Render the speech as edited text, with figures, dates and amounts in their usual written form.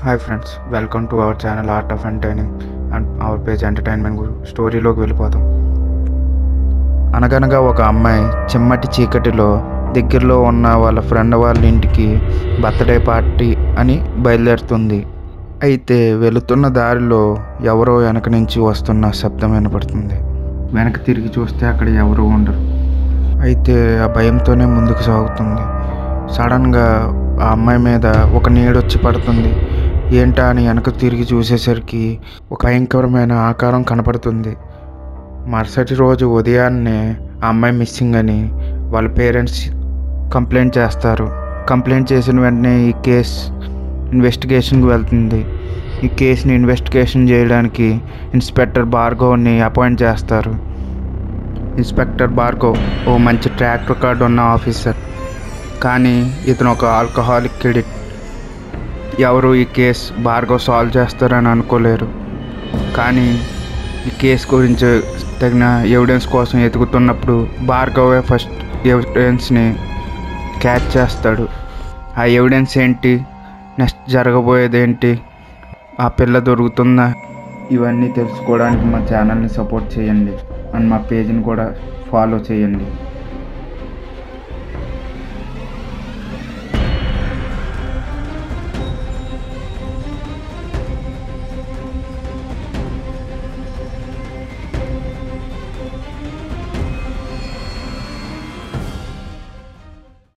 Hi friends, welcome to our channel art of entertaining and our page entertainment guru. స్టోరీలోకి వెళ్ళిపోతాం. అనగనగా ఒక అమ్మాయి చిమ్మటి చీకటిలో దగ్గరలో ఉన్న వాళ్ళ ఫ్రెండ్ వాళ్ళ ఇంటికి బర్త్డే పార్టీ అని బయలుదేరుతుంది. అయితే వెళుతున్న దారిలో ఎవరో వెనక నుంచి వస్తున్న శబ్దం వినపడుతుంది. వెనక తిరిగి చూస్తే అక్కడ ఎవరు ఉండరు. అయితే ఆ భయంతోనే ముందుకు సాగుతుంది. సడన్గా ఆ అమ్మాయి మీద ఒక నీడొచ్చి పడుతుంది. ఏంటా అని వెనక తిరిగి చూసేసరికి ఒక భయంకరమైన ఆకారం కనపడుతుంది. మరుసటి రోజు ఉదయాన్నే ఆ అమ్మాయి మిస్సింగ్ అని వాళ్ళ పేరెంట్స్ కంప్లైంట్ చేస్తారు. కంప్లైంట్ చేసిన వెంటనే ఈ కేస్ ఇన్వెస్టిగేషన్కి వెళ్తుంది. ఈ కేసుని ఇన్వెస్టిగేషన్ చేయడానికి ఇన్స్పెక్టర్ భార్గవ్ని అపాయింట్ చేస్తారు. ఇన్స్పెక్టర్ భార్గవ్ ఓ మంచి ట్రాక్ రికార్డ్ ఉన్న ఆఫీసర్, కానీ ఇతను ఒక ఆల్కహాలిక్ ఎడిక్ట్. ఎవరు ఈ కేసు భార్గవ్ సాల్వ్ చేస్తారని అనుకోలేరు. కానీ ఈ కేసు గురించి తగిన ఎవిడెన్స్ కోసం ఎదుగుతున్నప్పుడు భార్గవే ఫస్ట్ ఎవిడెన్స్ని క్యాచ్ చేస్తాడు. ఆ ఎవిడెన్స్ ఏంటి, నెక్స్ట్ జరగబోయేది ఏంటి, ఆ పిల్ల దొరుకుతుందా, ఇవన్నీ తెలుసుకోవడానికి మా ఛానల్ని సపోర్ట్ చేయండి అండ్ మా పేజ్ని కూడా ఫాలో చేయండి.